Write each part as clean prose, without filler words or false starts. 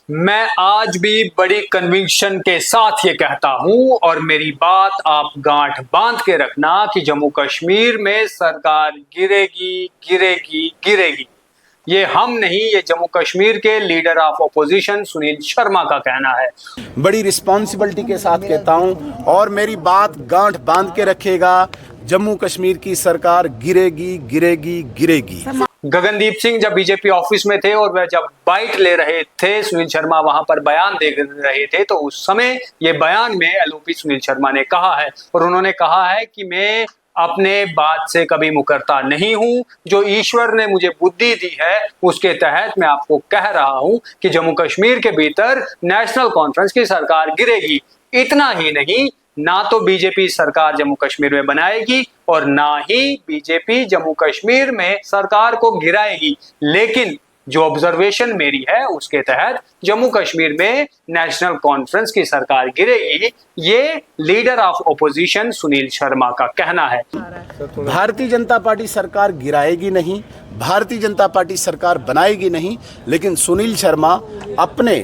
मैं आज भी बड़ी कन्विक्शन के साथ ये कहता हूं और मेरी बात आप गांठ बांध के रखना कि जम्मू कश्मीर में सरकार गिरेगी गिरेगी गिरेगी। ये हम नहीं, ये जम्मू कश्मीर के leader of opposition Sunil Sharma का कहना है। बड़ी रिस्पॉन्सिबिलिटी के साथ कहता हूं और मेरी बात गांठ बांध के रखेगा, जम्मू कश्मीर की सरकार गिरेगी गिरेगी गिरेगी। गगनदीप सिंह जब बीजेपी ऑफिस में थे और वह जब बाइट ले रहे थे, सुनील शर्मा वहां पर बयान दे रहे थे, तो उस समय ये बयान में एलओपी सुनील शर्मा ने कहा है और उन्होंने कहा है कि मैं अपने बात से कभी मुकरता नहीं हूं, जो ईश्वर ने मुझे बुद्धि दी है उसके तहत मैं आपको कह रहा हूं कि जम्मू कश्मीर के भीतर नेशनल कॉन्फ्रेंस की सरकार गिरेगी। इतना ही नहीं, ना तो बीजेपी सरकार जम्मू कश्मीर में बनाएगी और ना ही बीजेपी जम्मू कश्मीर में सरकार को गिराएगी, लेकिन जो ऑब्जर्वेशन मेरी है उसके तहत जम्मू कश्मीर में नेशनल कॉन्फ्रेंस की सरकार गिरेगी। ये leader of opposition Sunil Sharma का कहना है। भारतीय जनता पार्टी सरकार गिराएगी नहीं, भारतीय जनता पार्टी सरकार बनाएगी नहीं, लेकिन सुनील शर्मा अपने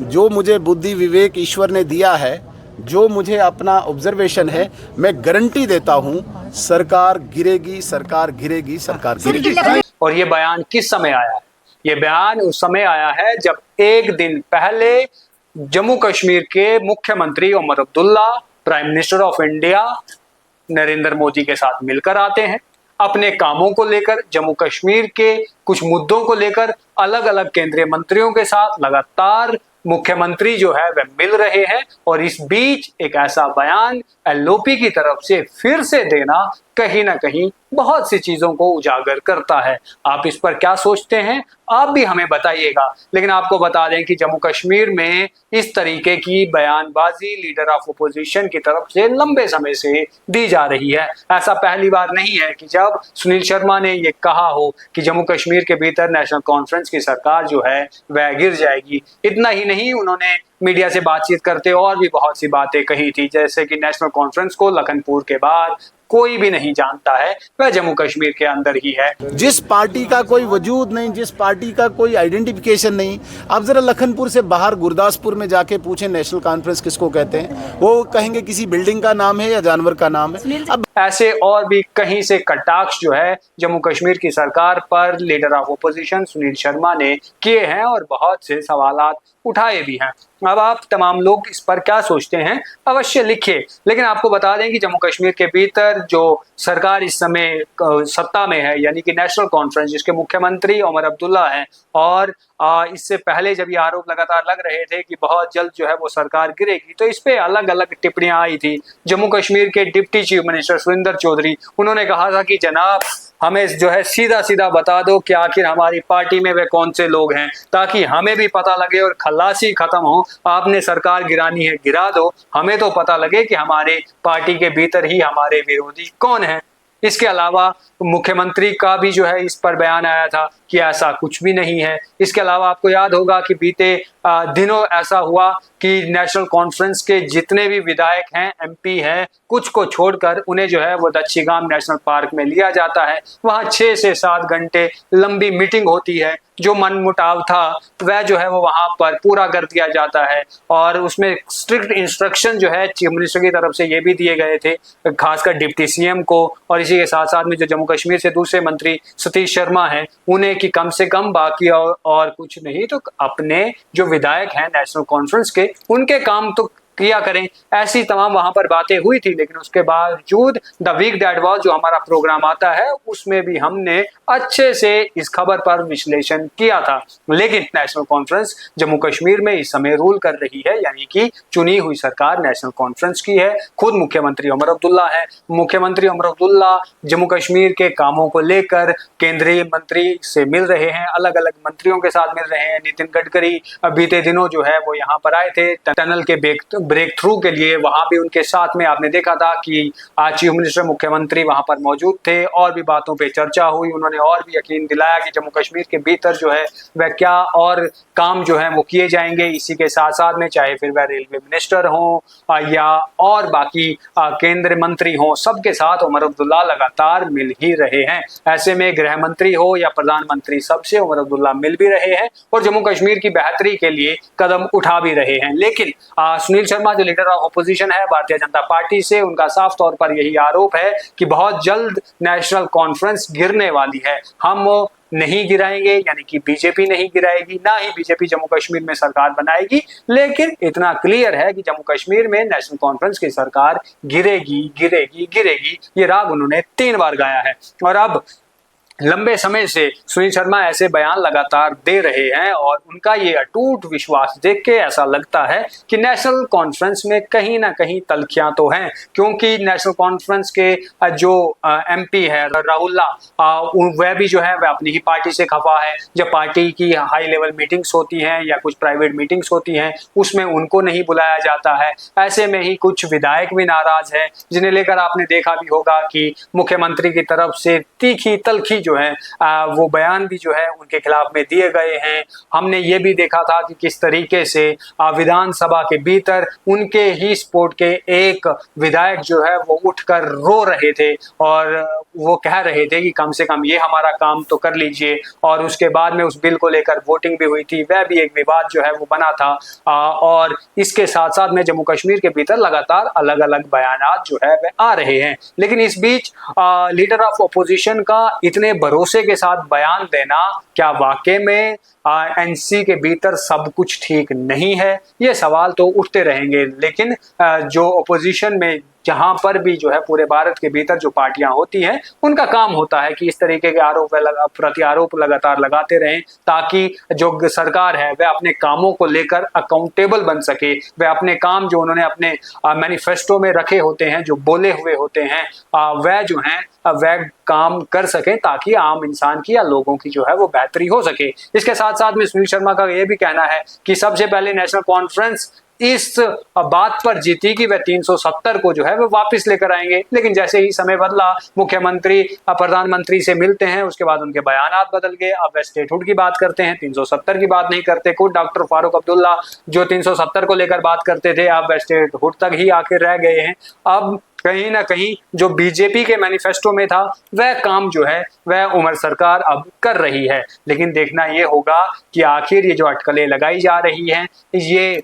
जो मुझे बुद्धि विवेक ईश्वर ने दिया है, जो मुझे अपना ऑब्जर्वेशन है, मैं गारंटी देता हूं सरकार गिरेगी, सरकार गिरेगी, सरकार गिरेगी। और ये बयान किस समय आया है? ये बयान उस समय आया है जब एक दिन पहले जम्मू कश्मीर के मुख्यमंत्री Omar Abdullah prime minister of India Narendra Modi के साथ मिलकर आते हैं, अपने कामों को लेकर, जम्मू कश्मीर के कुछ मुद्दों को लेकर अलग अलग केंद्रीय मंत्रियों के साथ लगातार मुख्यमंत्री जो है वह मिल रहे हैं और इस बीच एक ऐसा बयान एलओपी की तरफ से फिर से देना कहीं ना कहीं बहुत सी चीजों को उजागर करता है। आप इस पर क्या सोचते हैं, आप भी हमें बताइएगा। लेकिन आपको बता दें कि जम्मू कश्मीर में इस तरीके की बयानबाजी लीडर ऑफ ऑपोजिशन की तरफ से लंबे समय से दी जा रही है। ऐसा पहली बार नहीं है कि जब सुनील शर्मा ने यह कहा हो कि जम्मू कश्मीर के भीतर नेशनल कॉन्फ्रेंस की सरकार जो है वह गिर जाएगी। इतना ही नहीं, उन्होंने मीडिया से बातचीत करते और भी बहुत सी बातें कही थी, जैसे कि नेशनल कॉन्फ्रेंस को लखनपुर के बाद कोई भी नहीं जानता है, वह जम्मू कश्मीर के अंदर ही है। जिस पार्टी का कोई वजूद नहीं, जिस पार्टी का कोई आइडेंटिफिकेशन नहीं, अब जरा लखनपुर से बाहर गुरदासपुर में जाके पूछें नेशनल कॉन्फ्रेंस किसको कहते हैं, वो कहेंगे किसी बिल्डिंग का नाम है या जानवर का नाम है। अब ऐसे और भी कहीं से कटाक्ष जो है जम्मू कश्मीर की सरकार पर leader of opposition Sunil Sharma ने किए हैं और बहुत से सवालात उठाए भी हैं। अब आप तमाम लोग इस पर क्या सोचते हैं अवश्य लिखिए। लेकिन आपको बता दें कि जम्मू कश्मीर के भीतर जो सरकार इस समय सत्ता में है, यानी कि नेशनल कॉन्फ्रेंस, जिसके मुख्यमंत्री उमर अब्दुल्ला हैं, और इससे पहले जब ये आरोप लगातार लग रहे थे कि बहुत जल्द जो है वो सरकार गिरेगी, तो इस पे अलग अलग टिप्पणियां आई थी। जम्मू कश्मीर के deputy chief minister Surinder Choudhary, उन्होंने कहा था कि जनाब हमें जो है सीधा सीधा बता दो कि आखिर हमारी पार्टी में वे कौन से लोग हैं, ताकि हमें भी पता लगे और खल्लासी खत्म हो। आपने सरकार गिरानी है गिरा दो, हमें तो पता लगे कि हमारे पार्टी के भीतर ही हमारे विरोधी कौन है। इसके अलावा मुख्यमंत्री का भी जो है इस पर बयान आया था कि ऐसा कुछ भी नहीं है। इसके अलावा आपको याद होगा कि बीते दिनों ऐसा हुआ कि नेशनल कॉन्फ्रेंस के जितने भी विधायक हैं, एमपी हैं, कुछ को छोड़कर उन्हें जो है वो दच्छीगाम नेशनल पार्क में लिया जाता है। वहाँ 6 से 7 घंटे लंबी मीटिंग होती है। जो मनमुटाव था वह जो है वो वहां पर पूरा कर दिया जाता है और उसमें स्ट्रिक्ट इंस्ट्रक्शन जो है चीफ मिनिस्टर की तरफ से ये भी दिए गए थे, खासकर डिप्टी सीएम को और इसी के साथ साथ में जो जम्मू कश्मीर से दूसरे मंत्री सतीश शर्मा हैं उन्हें, कि कम से कम बाकी और कुछ नहीं तो अपने जो विधायक हैं नेशनल कॉन्फ्रेंस के, उनके काम तो किया करें। ऐसी तमाम वहां पर बातें हुई थी। लेकिन उसके बावजूद द वीक दैट वाज जो हमारा प्रोग्राम आता है उसमें भी हमने अच्छे से इस खबर पर विश्लेषण किया था। लेकिन नेशनल कॉन्फ्रेंस जम्मू कश्मीर में इस समय रूल कर रही है, यानी कि चुनी हुई सरकार नेशनल कॉन्फ्रेंस की है। खुद मुख्यमंत्री उमर अब्दुल्ला है। मुख्यमंत्री उमर अब्दुल्ला जम्मू कश्मीर के कामों को लेकर केंद्रीय मंत्री से मिल रहे हैं, अलग अलग मंत्रियों के साथ मिल रहे हैं। नितिन गडकरी बीते दिनों जो है वो यहाँ पर आए थे, टनल के ब्रेक थ्रू के लिए वहां भी उनके साथ में आपने देखा था कि चीफ मिनिस्टर मुख्यमंत्री वहां पर मौजूद थे और भी बातों पे चर्चा हुई। उन्होंने और भी यकीन दिलाया कि जम्मू कश्मीर के भीतर जो है वह क्या और काम जो है वो किए जाएंगे। इसी के साथ साथ में चाहे फिर वह रेलवे मिनिस्टर हो या और बाकी केंद्रीय मंत्री हो, सबके साथ उमर अब्दुल्ला लगातार मिल ही रहे हैं। ऐसे में गृह मंत्री हो या प्रधानमंत्री, सबसे उमर अब्दुल्ला मिल भी रहे हैं और जम्मू कश्मीर की बेहतरी के लिए कदम उठा भी रहे हैं। लेकिन सुनील शर्मा जो लीडर ऑफ अपोजिशन है भारतीय जनता पार्टी से, उनका साफ तौर पर यही आरोप है कि बहुत जल्द नेशनल कॉन्फ्रेंस गिरने वाली है। हम नहीं गिराएंगे, यानी कि बीजेपी नहीं गिराएगी, ना ही बीजेपी जम्मू कश्मीर में सरकार बनाएगी। लेकिन इतना क्लियर है कि जम्मू कश्मीर में नेशनल कॉन्फ्रेंस की सरकार गिरेगी गिरेगी गिरेगी। ये राग उन्होंने 3 बार गाया है और अब लंबे समय से सुनील शर्मा ऐसे बयान लगातार दे रहे हैं और उनका ये अटूट विश्वास देख के ऐसा लगता है कि नेशनल कॉन्फ्रेंस में कहीं ना कहीं तलखियां तो हैं, क्योंकि नेशनल कॉन्फ्रेंस के जो एमपी है राहुल्ला, वह भी जो है वह अपनी ही पार्टी से खफा है। जब पार्टी की हाई लेवल मीटिंग्स होती हैं या कुछ प्राइवेट मीटिंग्स होती हैं उसमें उनको नहीं बुलाया जाता है। ऐसे में ही कुछ विधायक भी नाराज हैं, जिन्हें लेकर आपने देखा भी होगा कि मुख्यमंत्री की तरफ से तीखी तलखी जो है वो बयान भी जो है उनके खिलाफ में दिए गए हैं। हमने ये भी देखा था कि किस तरीके से विधानसभा के भीतर उनके ही सपोर्ट के एक विधायक जो है वो उठकर रो रहे थे और वो कह रहे थे कि कम से कम ये हमारा काम तो कर लीजिए। और उसके बाद में उस बिल को लेकर वोटिंग भी हुई थी, वह भी एक विवाद जो है वो बना था। और इसके साथ साथ में जम्मू कश्मीर के भीतर लगातार अलग अलग बयानात जो है वह आ रहे हैं। लेकिन इस बीच लीडर ऑफ अपोजिशन का इतने भरोसे के साथ बयान देना, क्या वाकई में एनसी के भीतर सब कुछ ठीक नहीं है? ये सवाल तो उठते रहेंगे। लेकिन जो अपोजिशन में जहां पर भी जो है पूरे भारत के भीतर जो पार्टियां होती हैं उनका काम होता है कि इस तरीके के आरोप प्रत्यारोप लगातार लगाते रहें, ताकि जो सरकार है वह अपने कामों को लेकर अकाउंटेबल बन सके। वह अपने काम जो उन्होंने अपने मैनिफेस्टो में रखे होते हैं, जो बोले हुए होते हैं, वह जो है वह काम कर सके, ताकि आम इंसान की या लोगों की जो है वो बेहतरी हो सके। इसके साथ साथ में सुनील शर्मा का यह भी कहना है कि सबसे पहले नेशनल कॉन्फ्रेंस इस बात पर जीती कि वह 370 को जो है वो वापस लेकर आएंगे। लेकिन जैसे ही समय बदला, मुख्यमंत्री प्रधानमंत्री से मिलते हैं, उसके बाद उनके बयानात बदल गए। अब वह स्टेटहुड की बात करते हैं, 370 की बात नहीं करते। खुद डॉक्टर फारूक अब्दुल्ला जो 370 को लेकर बात करते थे, अब वह स्टेटहुड तक ही आकर रह गए हैं। अब कहीं ना कहीं जो बीजेपी के मैनिफेस्टो में था वह काम जो है वह उमर सरकार अब कर रही है। लेकिन देखना यह होगा कि आखिर ये जो अटकलें लगाई जा रही हैं, ये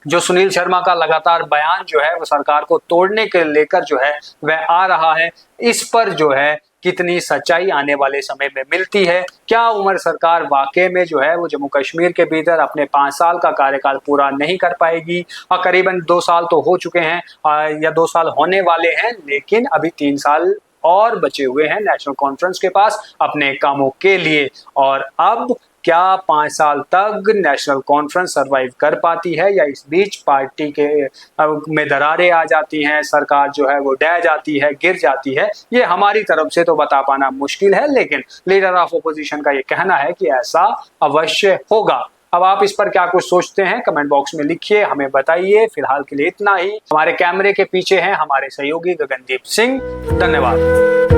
जो सुनील शर्मा का लगातार बयान जो है वो सरकार को तोड़ने के लेकर जो है वह आ रहा है, इस पर जो है कितनी सच्चाई आने वाले समय में मिलती है। क्या उमर सरकार वाकई में जो है वो जम्मू कश्मीर के भीतर अपने 5 साल का कार्यकाल पूरा नहीं कर पाएगी? और करीबन 2 साल तो हो चुके हैं या 2 साल होने वाले हैं, लेकिन अभी 3 साल और बचे हुए हैं नेशनल कॉन्फ्रेंस के पास अपने कामों के लिए। और अब क्या 5 साल तक नेशनल कॉन्फ्रेंस सरवाइव कर पाती है, या इस बीच पार्टी के में दरारें आ जाती हैं, सरकार जो है वो ढह जाती है, गिर जाती है? ये हमारी तरफ से तो बता पाना मुश्किल है, लेकिन लीडर ऑफ अपोजिशन का ये कहना है कि ऐसा अवश्य होगा। अब आप इस पर क्या कुछ सोचते हैं कमेंट बॉक्स में लिखिए, हमें बताइए। फिलहाल के लिए इतना ही। हमारे कैमरे के पीछे हैं हमारे सहयोगी गगनदीप सिंह। धन्यवाद।